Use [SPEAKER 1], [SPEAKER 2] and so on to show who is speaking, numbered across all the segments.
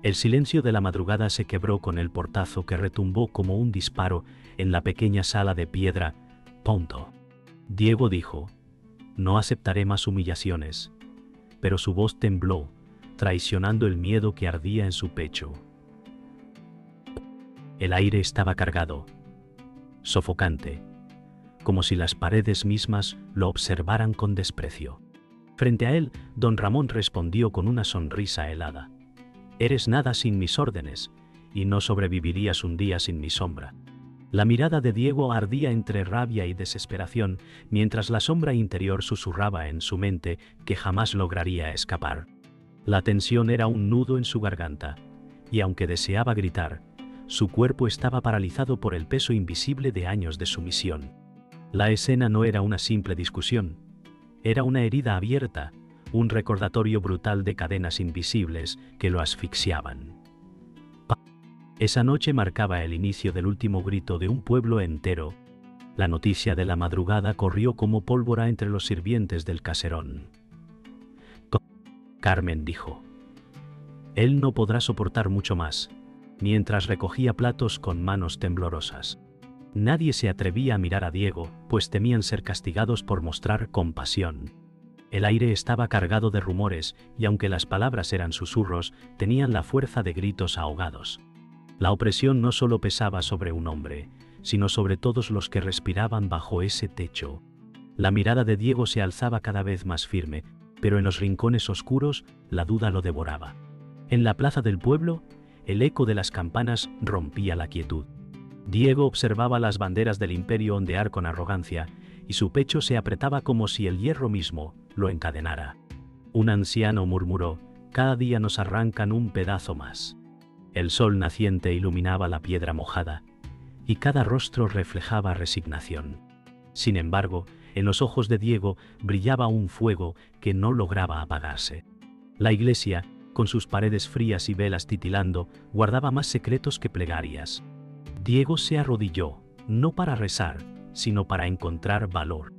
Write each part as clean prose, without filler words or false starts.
[SPEAKER 1] El silencio de la madrugada se quebró con el portazo que retumbó como un disparo en la pequeña sala de piedra. Punto. Diego dijo: no aceptaré más humillaciones. Pero su voz tembló, traicionando el miedo que ardía en su pecho. El aire estaba cargado, sofocante, como si las paredes mismas lo observaran con desprecio. Frente a él, don Ramón respondió con una sonrisa helada: eres nada sin mis órdenes, y no sobrevivirías un día sin mi sombra. La mirada de Diego ardía entre rabia y desesperación, mientras la sombra interior susurraba en su mente que jamás lograría escapar. La tensión era un nudo en su garganta, y aunque deseaba gritar, su cuerpo estaba paralizado por el peso invisible de años de sumisión. La escena no era una simple discusión, era una herida abierta, un recordatorio brutal de cadenas invisibles que lo asfixiaban. Esa noche marcaba el inicio del último grito de un pueblo entero. La noticia de la madrugada corrió como pólvora entre los sirvientes del caserón. Carmen dijo: él no podrá soportar mucho más, mientras recogía platos con manos temblorosas. Nadie se atrevía a mirar a Diego, pues temían ser castigados por mostrar compasión. El aire estaba cargado de rumores, y aunque las palabras eran susurros, tenían la fuerza de gritos ahogados. La opresión no solo pesaba sobre un hombre, sino sobre todos los que respiraban bajo ese techo. La mirada de Diego se alzaba cada vez más firme, pero en los rincones oscuros la duda lo devoraba. En la plaza del pueblo, el eco de las campanas rompía la quietud. Diego observaba las banderas del imperio ondear con arrogancia, y su pecho se apretaba como si el hierro mismo lo encadenara. Un anciano murmuró: cada día nos arrancan un pedazo más. El sol naciente iluminaba la piedra mojada, y cada rostro reflejaba resignación. Sin embargo, en los ojos de Diego brillaba un fuego que no lograba apagarse. La iglesia, con sus paredes frías y velas titilando, guardaba más secretos que plegarias. Diego se arrodilló, no para rezar, sino para encontrar valor.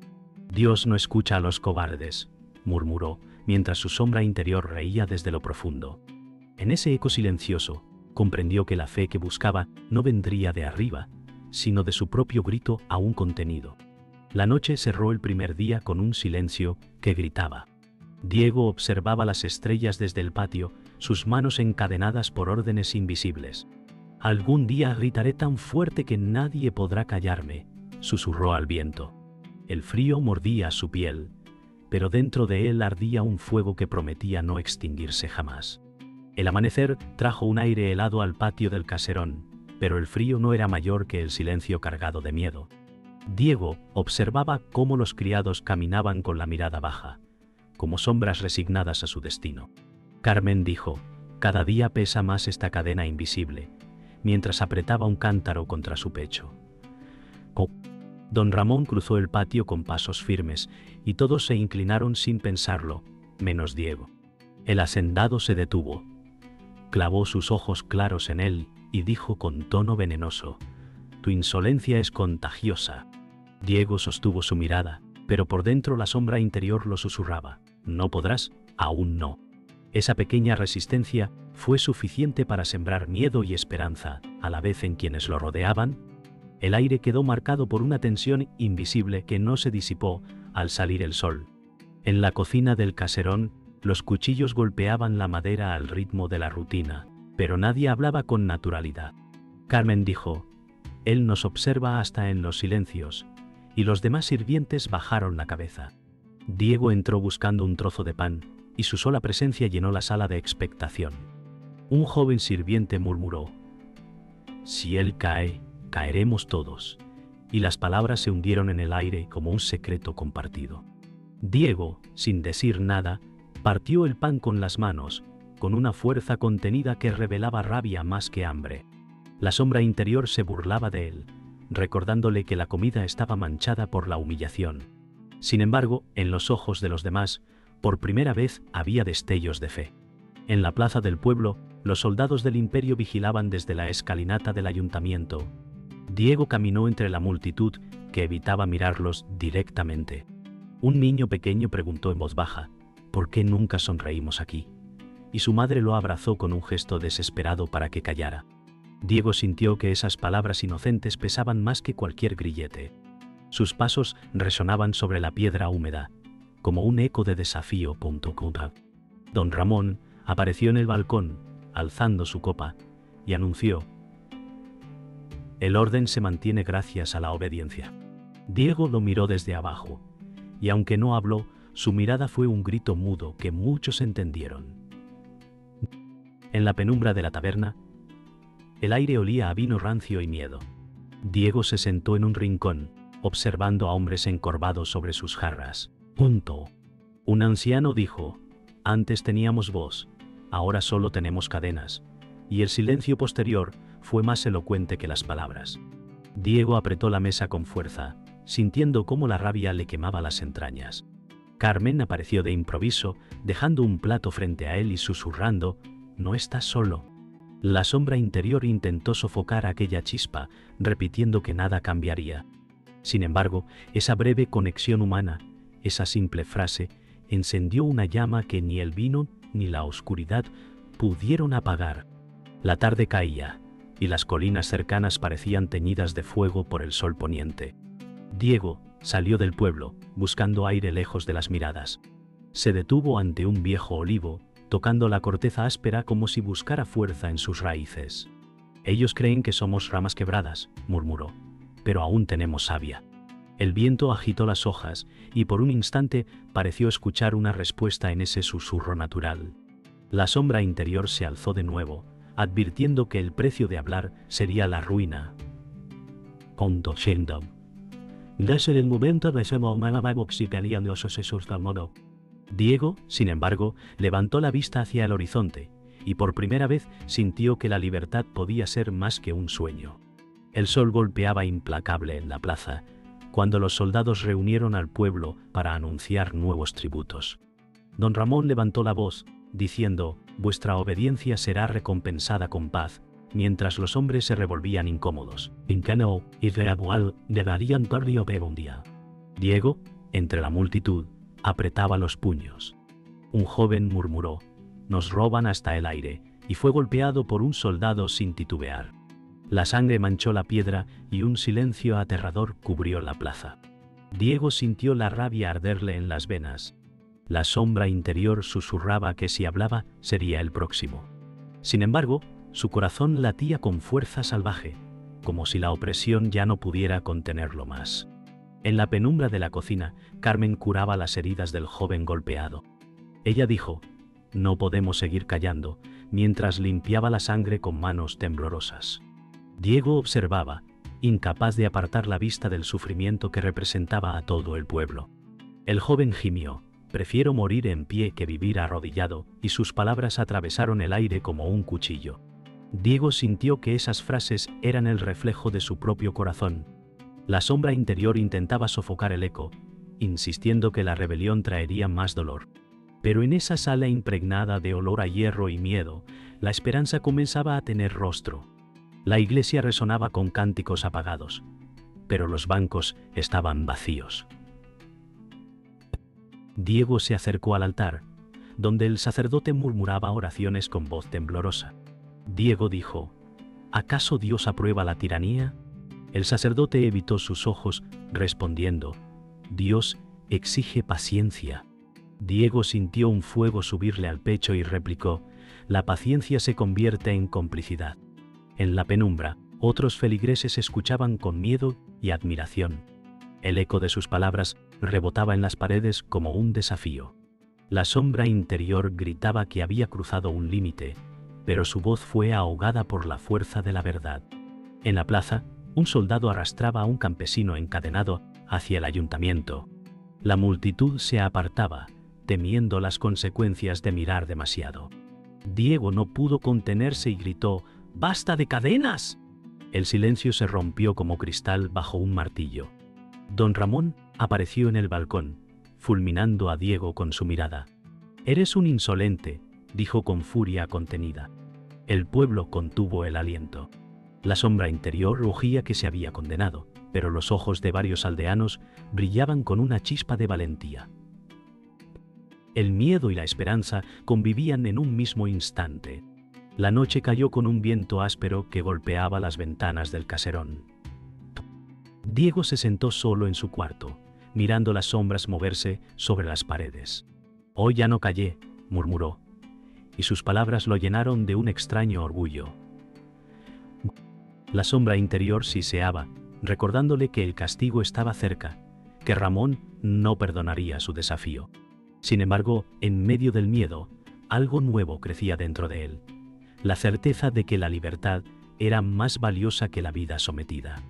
[SPEAKER 1] Dios no escucha a los cobardes, murmuró, mientras su sombra interior reía desde lo profundo. En ese eco silencioso, comprendió que la fe que buscaba no vendría de arriba, sino de su propio grito aún contenido. La noche cerró el primer día con un silencio que gritaba. Diego observaba las estrellas desde el patio, sus manos encadenadas por órdenes invisibles. Algún día gritaré tan fuerte que nadie podrá callarme, susurró al viento. El frío mordía su piel, pero dentro de él ardía un fuego que prometía no extinguirse jamás. El amanecer trajo un aire helado al patio del caserón, pero el frío no era mayor que el silencio cargado de miedo. Diego observaba cómo los criados caminaban con la mirada baja, como sombras resignadas a su destino. Carmen dijo: cada día pesa más esta cadena invisible, mientras apretaba un cántaro contra su pecho. Don Ramón cruzó el patio con pasos firmes, y todos se inclinaron sin pensarlo, menos Diego. El hacendado se detuvo. Clavó sus ojos claros en él y dijo con tono venenoso: tu insolencia es contagiosa. Diego sostuvo su mirada, pero por dentro la sombra interior lo susurraba: no podrás, aún no. Esa pequeña resistencia fue suficiente para sembrar miedo y esperanza, a la vez en quienes lo rodeaban. El aire quedó marcado por una tensión invisible que no se disipó al salir el sol. En la cocina del caserón, los cuchillos golpeaban la madera al ritmo de la rutina, pero nadie hablaba con naturalidad. Carmen dijo: él nos observa hasta en los silencios, y los demás sirvientes bajaron la cabeza. Diego entró buscando un trozo de pan, y su sola presencia llenó la sala de expectación. Un joven sirviente murmuró: si él cae, caeremos todos, y las palabras se hundieron en el aire como un secreto compartido. Diego, sin decir nada, partió el pan con las manos, con una fuerza contenida que revelaba rabia más que hambre. La sombra interior se burlaba de él, recordándole que la comida estaba manchada por la humillación. Sin embargo, en los ojos de los demás, por primera vez había destellos de fe. En la plaza del pueblo, los soldados del imperio vigilaban desde la escalinata del ayuntamiento. Diego caminó entre la multitud que evitaba mirarlos directamente. Un niño pequeño preguntó en voz baja: ¿por qué nunca sonreímos aquí? y su madre lo abrazó con un gesto desesperado para que callara. Diego sintió que esas palabras inocentes pesaban más que cualquier grillete. Sus pasos resonaban sobre la piedra húmeda, como un eco de desafío. Don Ramón apareció en el balcón, alzando su copa, y anunció: «El orden se mantiene gracias a la obediencia». Diego lo miró desde abajo, y aunque no habló, su mirada fue un grito mudo que muchos entendieron. En la penumbra de la taberna, el aire olía a vino rancio y miedo. Diego se sentó en un rincón, observando a hombres encorvados sobre sus jarras. Un anciano dijo: «Antes teníamos voz, ahora solo tenemos cadenas», y el silencio posterior fue más elocuente que las palabras. Diego apretó la mesa con fuerza, sintiendo cómo la rabia le quemaba las entrañas. Carmen apareció de improviso, dejando un plato frente a él y susurrando: «No estás solo». La sombra interior intentó sofocar aquella chispa, repitiendo que nada cambiaría. Sin embargo, esa breve conexión humana, esa simple frase, encendió una llama que ni el vino ni la oscuridad pudieron apagar. La tarde caía, y las colinas cercanas parecían teñidas de fuego por el sol poniente. Diego salió del pueblo, buscando aire lejos de las miradas. Se detuvo ante un viejo olivo, tocando la corteza áspera como si buscara fuerza en sus raíces. «Ellos creen que somos ramas quebradas», murmuró, «pero aún tenemos savia». El viento agitó las hojas, y por un instante pareció escuchar una respuesta en ese susurro natural. La sombra interior se alzó de nuevo, advirtiendo que el precio de hablar sería la ruina. Desde el momento de ese momento Diego, sin embargo, levantó la vista hacia el horizonte, y por primera vez sintió que la libertad podía ser más que un sueño. El sol golpeaba implacable en la plaza, cuando los soldados reunieron al pueblo para anunciar nuevos tributos. Don Ramón levantó la voz, diciendo: «Vuestra obediencia será recompensada con paz», mientras los hombres se revolvían incómodos. Diego, entre la multitud, apretaba los puños. Un joven murmuró: «Nos roban hasta el aire», y fue golpeado por un soldado sin titubear. La sangre manchó la piedra y un silencio aterrador cubrió la plaza. Diego sintió la rabia arderle en las venas. La sombra interior susurraba que si hablaba sería el próximo. Sin embargo, su corazón latía con fuerza salvaje, como si la opresión ya no pudiera contenerlo más. En la penumbra de la cocina, Carmen curaba las heridas del joven golpeado. Ella dijo: «No podemos seguir callando», mientras limpiaba la sangre con manos temblorosas. Diego observaba, incapaz de apartar la vista del sufrimiento que representaba a todo el pueblo. El joven gimió: «Prefiero morir en pie que vivir arrodillado», y sus palabras atravesaron el aire como un cuchillo. Diego sintió que esas frases eran el reflejo de su propio corazón. La sombra interior intentaba sofocar el eco, insistiendo que la rebelión traería más dolor. Pero en esa sala impregnada de olor a hierro y miedo, la esperanza comenzaba a tener rostro. La iglesia resonaba con cánticos apagados, pero los bancos estaban vacíos. Diego se acercó al altar, donde el sacerdote murmuraba oraciones con voz temblorosa. Diego dijo: «¿Acaso Dios aprueba la tiranía?». El sacerdote evitó sus ojos, respondiendo: «Dios exige paciencia». Diego sintió un fuego subirle al pecho y replicó: «La paciencia se convierte en complicidad». En la penumbra, otros feligreses escuchaban con miedo y admiración. El eco de sus palabras rebotaba en las paredes como un desafío. La sombra interior gritaba que había cruzado un límite, pero su voz fue ahogada por la fuerza de la verdad. En la plaza, un soldado arrastraba a un campesino encadenado hacia el ayuntamiento. La multitud se apartaba, temiendo las consecuencias de mirar demasiado. Diego no pudo contenerse y gritó: «¡Basta de cadenas!». El silencio se rompió como cristal bajo un martillo. Don Ramón apareció en el balcón, fulminando a Diego con su mirada. «Eres un insolente», dijo con furia contenida. El pueblo contuvo el aliento. La sombra interior rugía que se había condenado, pero los ojos de varios aldeanos brillaban con una chispa de valentía. El miedo y la esperanza convivían en un mismo instante. La noche cayó con un viento áspero que golpeaba las ventanas del caserón. Diego se sentó solo en su cuarto, mirando las sombras moverse sobre las paredes. «Hoy ya no callé», murmuró, y sus palabras lo llenaron de un extraño orgullo. La sombra interior siseaba, recordándole que el castigo estaba cerca, que Ramón no perdonaría su desafío. Sin embargo, en medio del miedo, algo nuevo crecía dentro de él, la certeza de que la libertad era más valiosa que la vida sometida.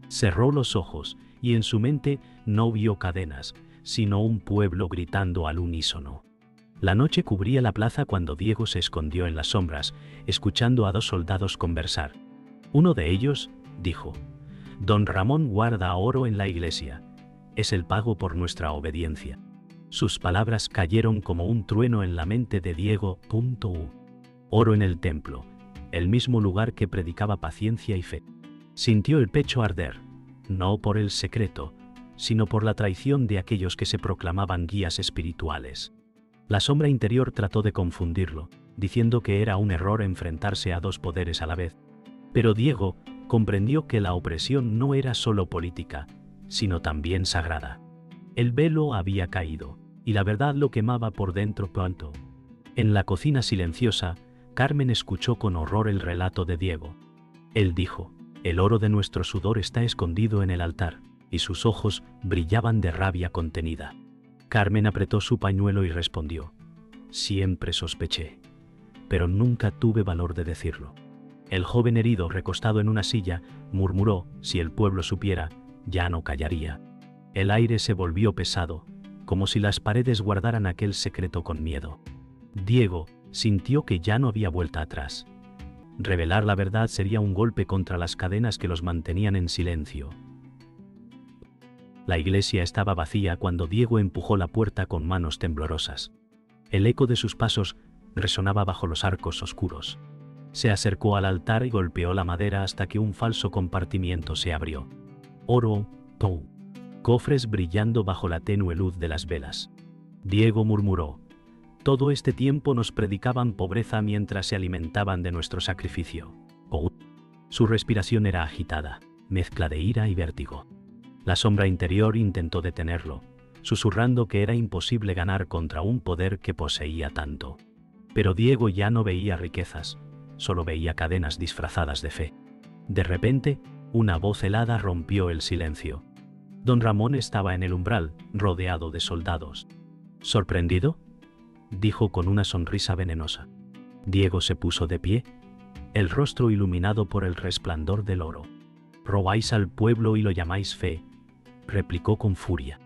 [SPEAKER 1] Cerró los ojos y en su mente no vio cadenas, sino un pueblo gritando al unísono. La noche cubría la plaza cuando Diego se escondió en las sombras, escuchando a dos soldados conversar. Uno de ellos dijo: «Don Ramón guarda oro en la iglesia. Es el pago por nuestra obediencia». Sus palabras cayeron como un trueno en la mente de Diego. Oro en el templo, el mismo lugar que predicaba paciencia y fe. Sintió el pecho arder, no por el secreto, sino por la traición de aquellos que se proclamaban guías espirituales. La sombra interior trató de confundirlo, diciendo que era un error enfrentarse a dos poderes a la vez. Pero Diego comprendió que la opresión no era solo política, sino también sagrada. El velo había caído, y la verdad lo quemaba por dentro pronto. En la cocina silenciosa, Carmen escuchó con horror el relato de Diego. Él dijo: «El oro de nuestro sudor está escondido en el altar», y sus ojos brillaban de rabia contenida. Carmen apretó su pañuelo y respondió: «Siempre sospeché, pero nunca tuve valor de decirlo». El joven herido, recostado en una silla, murmuró: «Si el pueblo supiera, ya no callaría». El aire se volvió pesado, como si las paredes guardaran aquel secreto con miedo. Diego sintió que ya no había vuelta atrás. Revelar la verdad sería un golpe contra las cadenas que los mantenían en silencio. La iglesia estaba vacía cuando Diego empujó la puerta con manos temblorosas. El eco de sus pasos resonaba bajo los arcos oscuros. Se acercó al altar y golpeó la madera hasta que un falso compartimiento se abrió. Oro, cofres brillando bajo la tenue luz de las velas. Diego murmuró: «Todo este tiempo nos predicaban pobreza mientras se alimentaban de nuestro sacrificio». Su respiración era agitada, mezcla de ira y vértigo. La sombra interior intentó detenerlo, susurrando que era imposible ganar contra un poder que poseía tanto. Pero Diego ya no veía riquezas, solo veía cadenas disfrazadas de fe. De repente, una voz helada rompió el silencio. Don Ramón estaba en el umbral, rodeado de soldados. «¿Sorprendido?», dijo con una sonrisa venenosa. Diego se puso de pie, el rostro iluminado por el resplandor del oro. «Robáis al pueblo y lo llamáis fe», replicó con furia.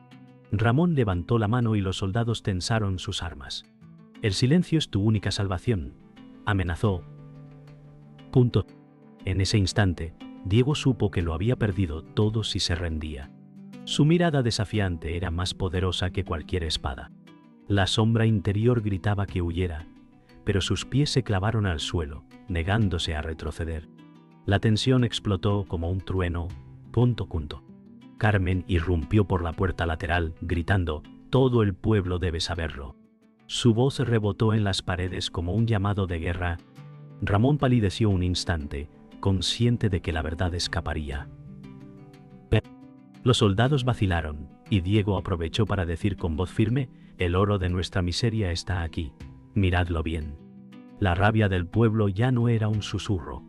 [SPEAKER 1] Ramón levantó la mano y los soldados tensaron sus armas. «El silencio es tu única salvación», amenazó. En ese instante, Diego supo que lo había perdido todo si se rendía. Su mirada desafiante era más poderosa que cualquier espada. La sombra interior gritaba que huyera, pero sus pies se clavaron al suelo, negándose a retroceder. La tensión explotó como un trueno. Carmen irrumpió por la puerta lateral, gritando: «Todo el pueblo debe saberlo». Su voz rebotó en las paredes como un llamado de guerra. Ramón palideció un instante, consciente de que la verdad escaparía. Los soldados vacilaron, y Diego aprovechó para decir con voz firme: «El oro de nuestra miseria está aquí, miradlo bien». La rabia del pueblo ya no era un susurro,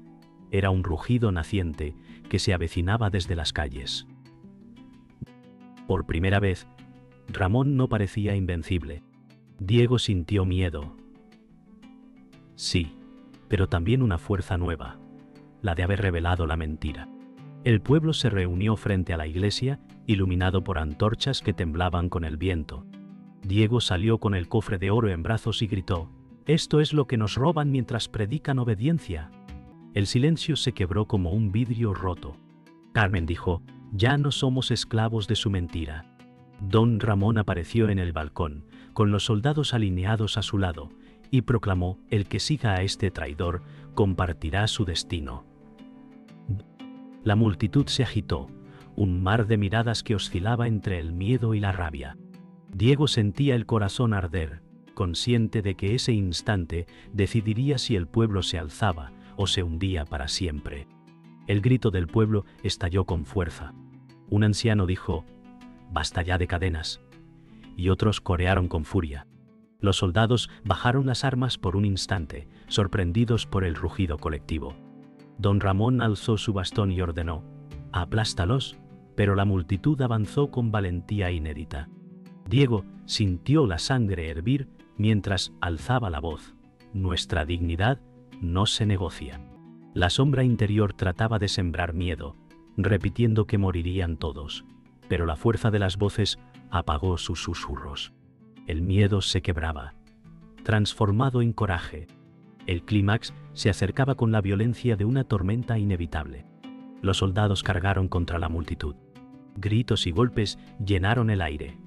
[SPEAKER 1] era un rugido naciente que se avecinaba desde las calles. Por primera vez, Ramón no parecía invencible. Diego sintió miedo. Sí, pero también una fuerza nueva, la de haber revelado la mentira. El pueblo se reunió frente a la iglesia, iluminado por antorchas que temblaban con el viento. Diego salió con el cofre de oro en brazos y gritó: «Esto es lo que nos roban mientras predican obediencia». El silencio se quebró como un vidrio roto. Carmen dijo: «Ya no somos esclavos de su mentira». Don Ramón apareció en el balcón, con los soldados alineados a su lado, y proclamó: «El que siga a este traidor compartirá su destino». La multitud se agitó, un mar de miradas que oscilaba entre el miedo y la rabia. Diego sentía el corazón arder, consciente de que ese instante decidiría si el pueblo se alzaba o se hundía para siempre. El grito del pueblo estalló con fuerza. Un anciano dijo: «Basta ya de cadenas», y otros corearon con furia. Los soldados bajaron las armas por un instante, sorprendidos por el rugido colectivo. Don Ramón alzó su bastón y ordenó: «Aplástalos», pero la multitud avanzó con valentía inédita. Diego sintió la sangre hervir mientras alzaba la voz: «Nuestra dignidad no se negocia». La sombra interior trataba de sembrar miedo, repitiendo que morirían todos, pero la fuerza de las voces apagó sus susurros. El miedo se quebraba, transformado en coraje. El clímax se acercaba con la violencia de una tormenta inevitable. Los soldados cargaron contra la multitud. Gritos y golpes llenaron el aire.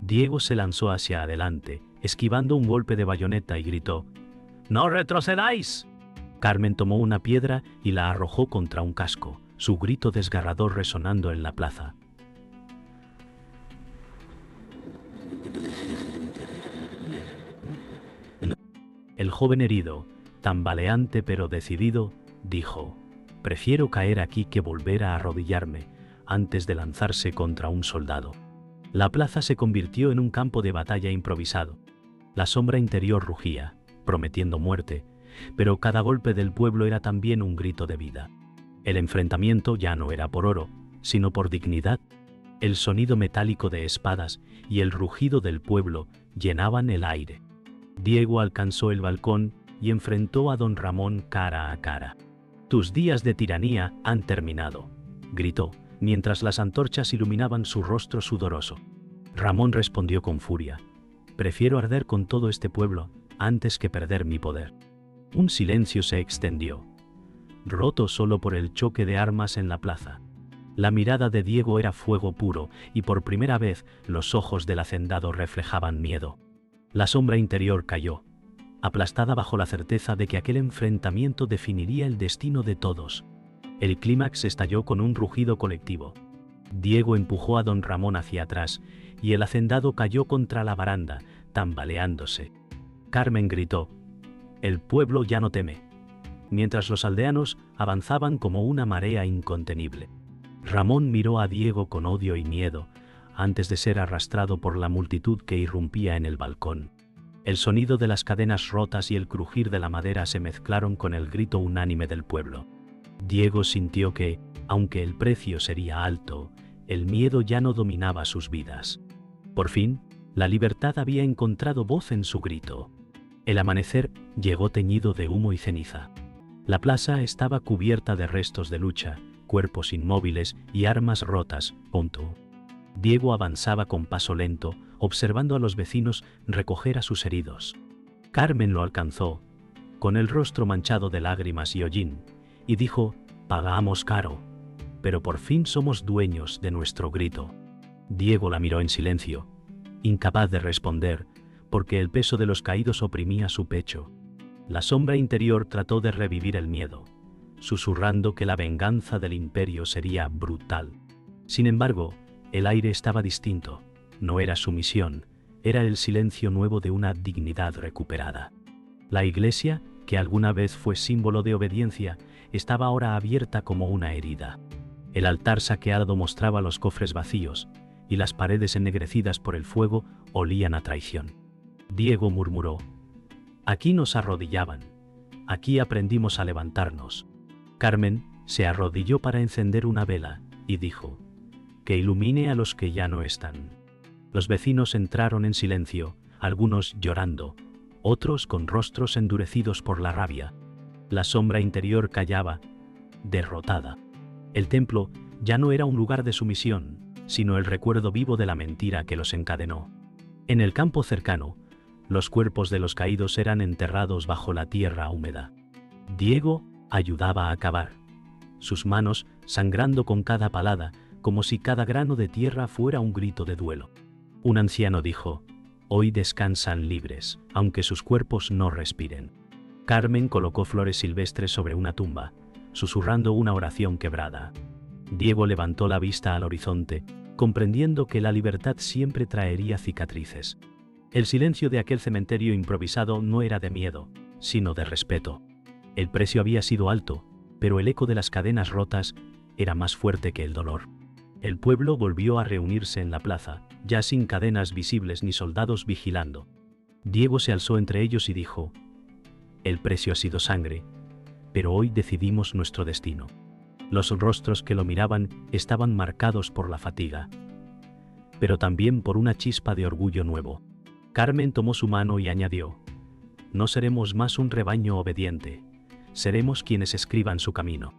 [SPEAKER 1] Diego se lanzó hacia adelante, esquivando un golpe de bayoneta, y gritó: «¡No retrocedáis!». Carmen tomó una piedra y la arrojó contra un casco, su grito desgarrador resonando en la plaza. El joven herido, tambaleante pero decidido, dijo: «Prefiero caer aquí que volver a arrodillarme», antes de lanzarse contra un soldado. La plaza se convirtió en un campo de batalla improvisado. La sombra interior rugía, prometiendo muerte, pero cada golpe del pueblo era también un grito de vida. El enfrentamiento ya no era por oro, sino por dignidad. El sonido metálico de espadas y el rugido del pueblo llenaban el aire. Diego alcanzó el balcón y enfrentó a don Ramón cara a cara. «Tus días de tiranía han terminado», gritó, mientras las antorchas iluminaban su rostro sudoroso. Ramón respondió con furia: «Prefiero arder con todo este pueblo antes que perder mi poder». Un silencio se extendió, roto solo por el choque de armas en la plaza. La mirada de Diego era fuego puro, y por primera vez los ojos del hacendado reflejaban miedo. La sombra interior cayó, aplastada bajo la certeza de que aquel enfrentamiento definiría el destino de todos. El clímax estalló con un rugido colectivo. Diego empujó a don Ramón hacia atrás, y el hacendado cayó contra la baranda, tambaleándose. Carmen gritó: «El pueblo ya no teme», mientras los aldeanos avanzaban como una marea incontenible. Ramón miró a Diego con odio y miedo, antes de ser arrastrado por la multitud que irrumpía en el balcón. El sonido de las cadenas rotas y el crujir de la madera se mezclaron con el grito unánime del pueblo. Diego sintió que, aunque el precio sería alto, el miedo ya no dominaba sus vidas. Por fin, la libertad había encontrado voz en su grito. El amanecer llegó teñido de humo y ceniza. La plaza estaba cubierta de restos de lucha, cuerpos inmóviles y armas rotas. Diego avanzaba con paso lento, observando a los vecinos recoger a sus heridos. Carmen lo alcanzó, con el rostro manchado de lágrimas y hollín, y dijo: «Pagamos caro, pero por fin somos dueños de nuestro grito». Diego la miró en silencio, incapaz de responder, porque el peso de los caídos oprimía su pecho. La sombra interior trató de revivir el miedo, susurrando que la venganza del imperio sería brutal. Sin embargo, el aire estaba distinto. No era sumisión, era el silencio nuevo de una dignidad recuperada. La iglesia, que alguna vez fue símbolo de obediencia, estaba ahora abierta como una herida. El altar saqueado mostraba los cofres vacíos, y las paredes ennegrecidas por el fuego olían a traición. Diego murmuró: «Aquí nos arrodillaban, aquí aprendimos a levantarnos». Carmen se arrodilló para encender una vela y dijo: «Que ilumine a los que ya no están». Los vecinos entraron en silencio, algunos llorando, otros con rostros endurecidos por la rabia. La sombra interior callaba, derrotada. El templo ya no era un lugar de sumisión, sino el recuerdo vivo de la mentira que los encadenó. En el campo cercano, los cuerpos de los caídos eran enterrados bajo la tierra húmeda. Diego ayudaba a cavar, sus manos sangrando con cada palada, como si cada grano de tierra fuera un grito de duelo. Un anciano dijo: «Hoy descansan libres, aunque sus cuerpos no respiren». Carmen colocó flores silvestres sobre una tumba, susurrando una oración quebrada. Diego levantó la vista al horizonte, comprendiendo que la libertad siempre traería cicatrices. El silencio de aquel cementerio improvisado no era de miedo, sino de respeto. El precio había sido alto, pero el eco de las cadenas rotas era más fuerte que el dolor. El pueblo volvió a reunirse en la plaza, ya sin cadenas visibles ni soldados vigilando. Diego se alzó entre ellos y dijo: «El precio ha sido sangre, pero hoy decidimos nuestro destino». Los rostros que lo miraban estaban marcados por la fatiga, pero también por una chispa de orgullo nuevo. Carmen tomó su mano y añadió: «No seremos más un rebaño obediente, seremos quienes escriban su camino».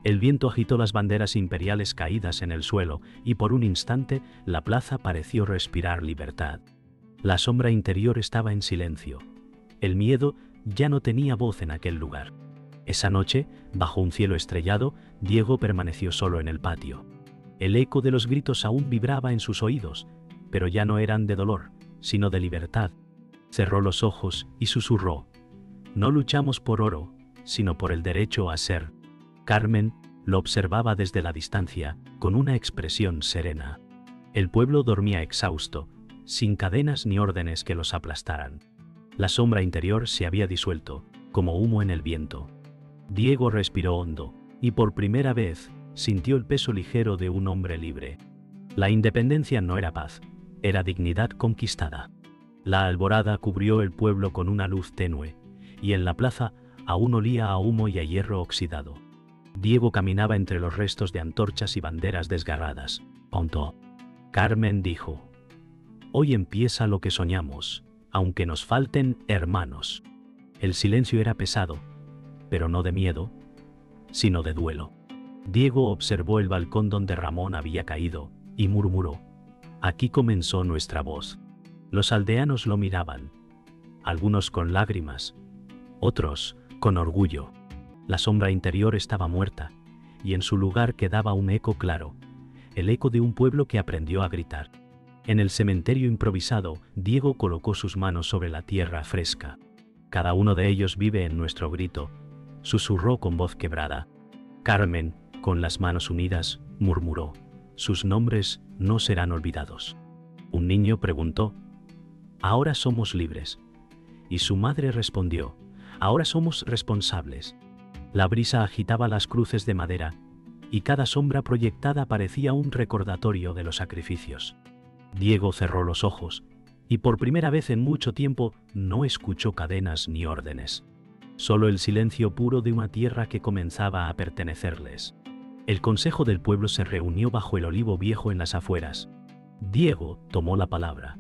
[SPEAKER 1] El viento agitó las banderas imperiales caídas en el suelo y por un instante la plaza pareció respirar libertad. La sombra interior estaba en silencio. El miedo ya no tenía voz en aquel lugar. Esa noche, bajo un cielo estrellado, Diego permaneció solo en el patio. El eco de los gritos aún vibraba en sus oídos, pero ya no eran de dolor, sino de libertad. Cerró los ojos y susurró: «No luchamos por oro, sino por el derecho a ser». Carmen lo observaba desde la distancia, con una expresión serena. El pueblo dormía exhausto, sin cadenas ni órdenes que los aplastaran. La sombra interior se había disuelto, como humo en el viento. Diego respiró hondo, y por primera vez sintió el peso ligero de un hombre libre. La independencia no era paz, era dignidad conquistada. La alborada cubrió el pueblo con una luz tenue, y en la plaza aún olía a humo y a hierro oxidado. Diego caminaba entre los restos de antorchas y banderas desgarradas. «Pronto», Carmen dijo, «hoy empieza lo que soñamos, aunque nos falten hermanos». El silencio era pesado, pero no de miedo, sino de duelo. Diego observó el balcón donde Ramón había caído y murmuró: «Aquí comenzó nuestra voz». Los aldeanos lo miraban, algunos con lágrimas, otros con orgullo. La sombra interior estaba muerta, y en su lugar quedaba un eco claro, el eco de un pueblo que aprendió a gritar. En el cementerio improvisado, Diego colocó sus manos sobre la tierra fresca. «Cada uno de ellos vive en nuestro grito», susurró con voz quebrada. Carmen, con las manos unidas, murmuró: «Sus nombres no serán olvidados». Un niño preguntó: «Ahora somos libres». Y su madre respondió: «Ahora somos responsables». La brisa agitaba las cruces de madera, y cada sombra proyectada parecía un recordatorio de los sacrificios. Diego cerró los ojos, y por primera vez en mucho tiempo no escuchó cadenas ni órdenes. Solo el silencio puro de una tierra que comenzaba a pertenecerles. El consejo del pueblo se reunió bajo el olivo viejo en las afueras. Diego tomó la palabra: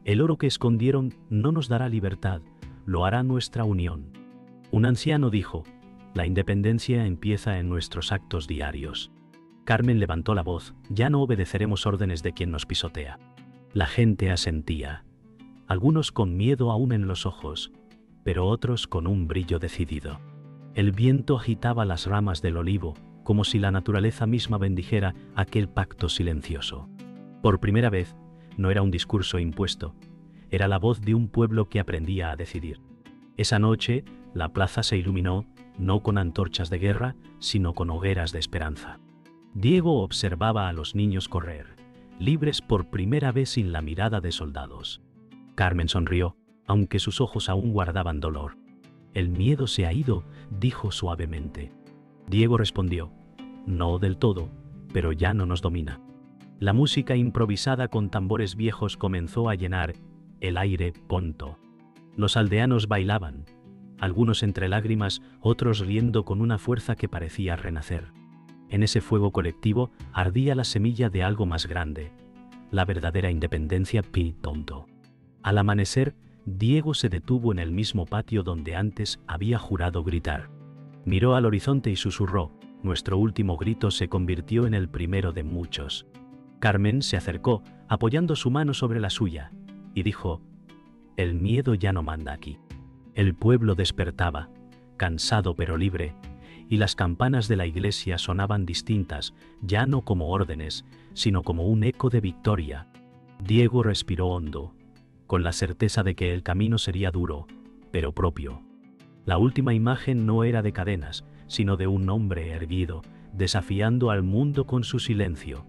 [SPEAKER 1] «El oro que escondieron no nos dará libertad, lo hará nuestra unión». Un anciano dijo: «La independencia empieza en nuestros actos diarios». Carmen levantó la voz: «Ya no obedeceremos órdenes de quien nos pisotea». La gente asentía, algunos con miedo aún en los ojos, pero otros con un brillo decidido. El viento agitaba las ramas del olivo, como si la naturaleza misma bendijera aquel pacto silencioso. Por primera vez, no era un discurso impuesto, era la voz de un pueblo que aprendía a decidir. Esa noche, la plaza se iluminó, no con antorchas de guerra, sino con hogueras de esperanza. Diego observaba a los niños correr, libres por primera vez sin la mirada de soldados. Carmen sonrió, aunque sus ojos aún guardaban dolor. «El miedo se ha ido», dijo suavemente. Diego respondió: «No del todo, pero ya no nos domina». La música improvisada con tambores viejos comenzó a llenar el aire pronto. Los aldeanos bailaban, algunos entre lágrimas, otros riendo con una fuerza que parecía renacer. En ese fuego colectivo ardía la semilla de algo más grande, la verdadera independencia tonto. Al amanecer, Diego se detuvo en el mismo patio donde antes había jurado gritar. Miró al horizonte y susurró: «Nuestro último grito se convirtió en el primero de muchos». Carmen se acercó, apoyando su mano sobre la suya, y dijo: «El miedo ya no manda aquí». El pueblo despertaba, cansado pero libre, y las campanas de la iglesia sonaban distintas, ya no como órdenes, sino como un eco de victoria. Diego respiró hondo, con la certeza de que el camino sería duro, pero propio. La última imagen no era de cadenas, sino de un hombre erguido, desafiando al mundo con su silencio.